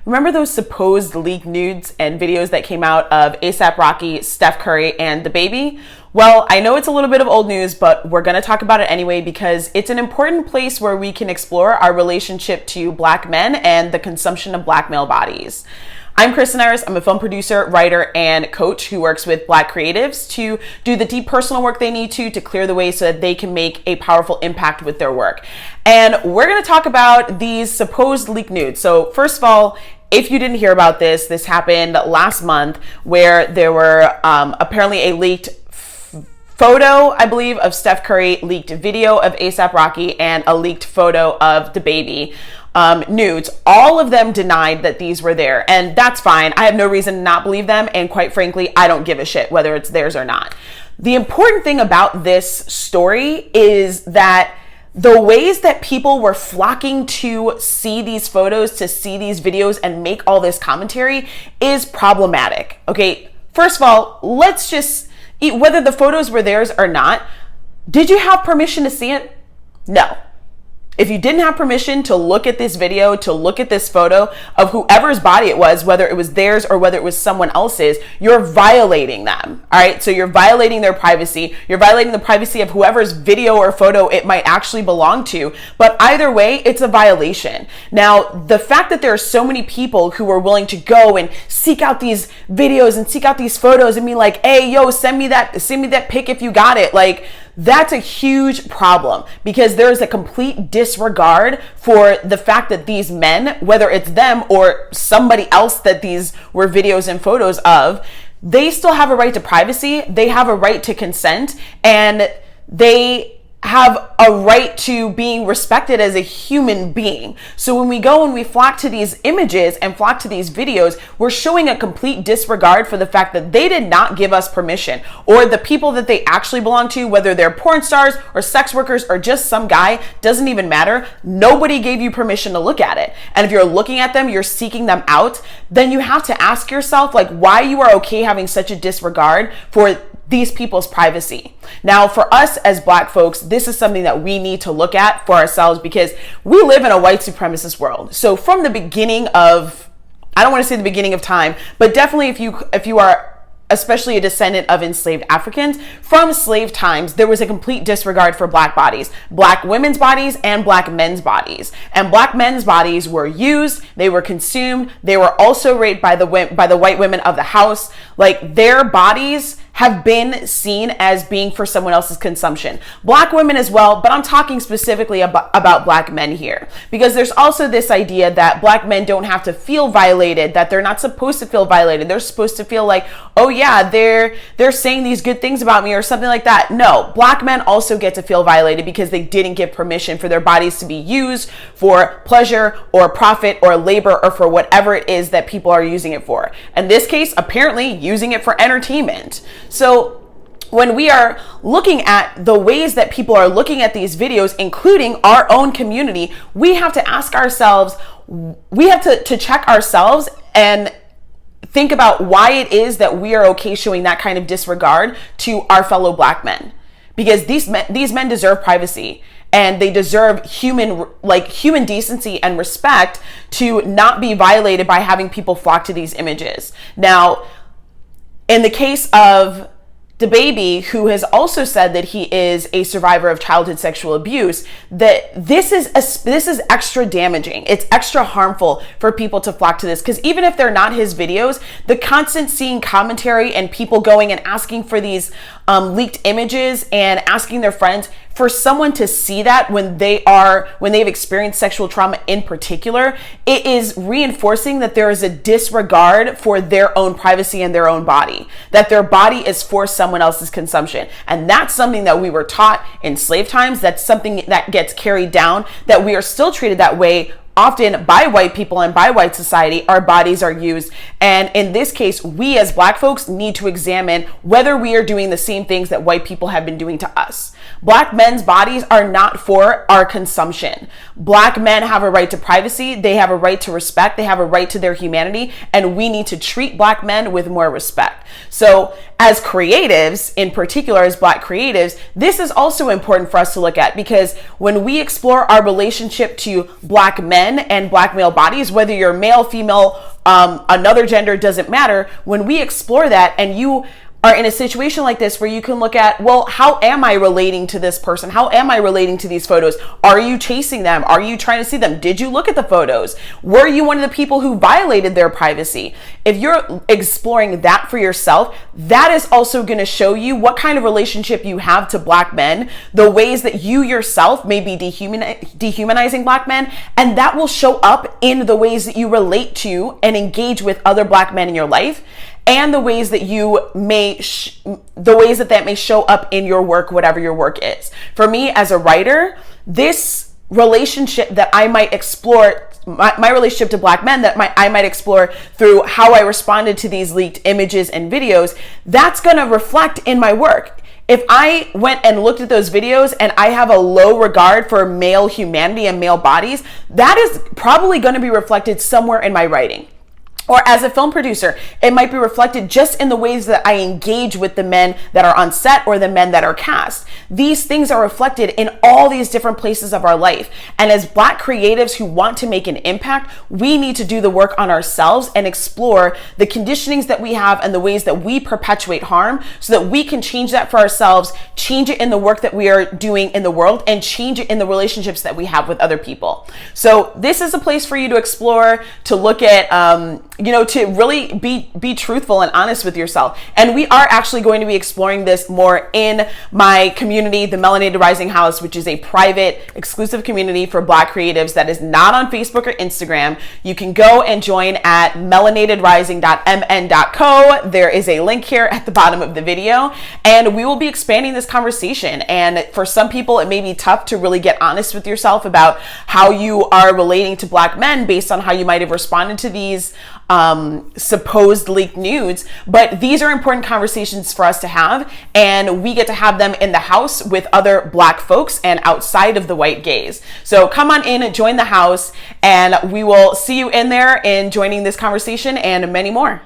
Remember those supposed leaked nudes and videos that came out of A$AP Rocky, Steph Curry, and DaBaby? Well, I know it's a little bit of old news, but we're going to talk about it anyway because it's an important place where we can explore our relationship to Black men and the consumption of Black male bodies. I'm Kristen Iris. I'm a film producer, writer, and coach who works with Black creatives to do the deep personal work they need to clear the way so that they can make a powerful impact with their work. And we're going to talk about these supposed leaked nudes. So first of all, if you didn't hear about this, this happened last month where there were apparently a leaked photo, I believe, of Steph Curry, leaked video of A$AP Rocky, and a leaked photo of DaBaby. Nudes. All of them denied that these were there, and that's fine. I have no reason to not believe them, and quite frankly, I don't give a shit whether it's theirs or not. The important thing about this story is that the ways that people were flocking to see these photos, to see these videos, and make all this commentary is problematic. Okay, first of all, let's just, whether the photos were theirs or not, did you have permission to see it? No. If you didn't have permission to look at this video, to look at this photo of whoever's body it was, whether it was theirs or whether it was someone else's, you're violating them. All right. So you're violating their privacy. You're violating the privacy of whoever's video or photo it might actually belong to. But either way, it's a violation. Now, the fact that there are so many people who are willing to go and seek out these videos and seek out these photos and be like, hey, yo, send me that pic if you got it. Like, that's a huge problem because there is a complete disregard for the fact that these men, whether it's them or somebody else that these were videos and photos of, they still have a right to privacy. They have a right to consent, and they have a right to being respected as a human being. So when we go and we flock to these images and flock to these videos, we're showing a complete disregard for the fact that they did not give us permission, or the people that they actually belong to, whether they're porn stars or sex workers or just some guy, doesn't even matter. Nobody gave you permission to look at it. And if you're looking at them, you're seeking them out, then you have to ask yourself like why you are okay having such a disregard for these people's privacy. Now, for us as Black folks, this is something that we need to look at for ourselves because we live in a white supremacist world. So from the beginning of, I don't want to say the beginning of time, but definitely if you are especially a descendant of enslaved Africans, from slave times, there was a complete disregard for Black bodies, Black women's bodies and Black men's bodies. And Black men's bodies were used, they were consumed, they were also raped by the white women of the house. Like, their bodies have been seen as being for someone else's consumption. Black women as well, but I'm talking specifically about Black men here, because there's also this idea that Black men don't have to feel violated, that they're not supposed to feel violated. They're supposed to feel like, oh yeah, they're saying these good things about me or something like that. No, Black men also get to feel violated because they didn't give permission for their bodies to be used for pleasure or profit or labor or for whatever it is that people are using it for. In this case, apparently using it for entertainment. So when we are looking at the ways that people are looking at these videos, including our own community, we have to ask ourselves, we have to check ourselves and think about why it is that we are okay showing that kind of disregard to our fellow Black men. Because these men deserve privacy, and they deserve human decency and respect to not be violated by having people flock to these images. Now, in the case of DaBaby, who has also said that he is a survivor of childhood sexual abuse, that this is extra damaging. It's extra harmful for people to flock to this, because even if they're not his videos, the constant seeing commentary and people going and asking for these leaked images and asking their friends, for someone to see that when they've experienced sexual trauma in particular, it is reinforcing that there is a disregard for their own privacy and their own body, that their body is for someone else's consumption. And that's something that we were taught in slave times. That's something that gets carried down, that we are still treated that way often by white people and by white society. Our bodies are used. And in this case, we as Black folks need to examine whether we are doing the same things that white people have been doing to us. Black men's bodies are not for our consumption. Black men have a right to privacy. They have a right to respect. They have a right to their humanity. And we need to treat Black men with more respect. So as creatives, in particular as Black creatives, this is also important for us to look at, because when we explore our relationship to Black men and Black male bodies, whether you're male, female, another gender, doesn't matter. When we explore that and you are in a situation like this where you can look at, well, how am I relating to this person? How am I relating to these photos? Are you chasing them? Are you trying to see them? Did you look at the photos? Were you one of the people who violated their privacy? If you're exploring that for yourself, that is also going to show you what kind of relationship you have to Black men, the ways that you yourself may be dehumanizing Black men, and that will show up in the ways that you relate to and engage with other Black men in your life, and the ways that you may, that may show up in your work, whatever your work is. For me as a writer, this relationship that I might explore, my relationship to Black men that I might explore through how I responded to these leaked images and videos, that's gonna reflect in my work. If I went and looked at those videos and I have a low regard for male humanity and male bodies, that is probably gonna be reflected somewhere in my writing. Or as a film producer, it might be reflected just in the ways that I engage with the men that are on set or the men that are cast. These things are reflected in all these different places of our life. And as Black creatives who want to make an impact, we need to do the work on ourselves and explore the conditionings that we have and the ways that we perpetuate harm, so that we can change that for ourselves, change it in the work that we are doing in the world, and change it in the relationships that we have with other people. So this is a place for you to explore, to look at, to really be truthful and honest with yourself. And we are actually going to be exploring this more in my community, the Melanated Rising House, which is a private, exclusive community for Black creatives that is not on Facebook or Instagram. You can go and join at melanatedrising.mn.co. There is a link here at the bottom of the video, and we will be expanding this conversation. And for some people, it may be tough to really get honest with yourself about how you are relating to Black men based on how you might have responded to these supposed leaked nudes, but these are important conversations for us to have, and we get to have them in the house with other Black folks and outside of the white gaze. So come on in and join the house, and we will see you in there in joining this conversation and many more.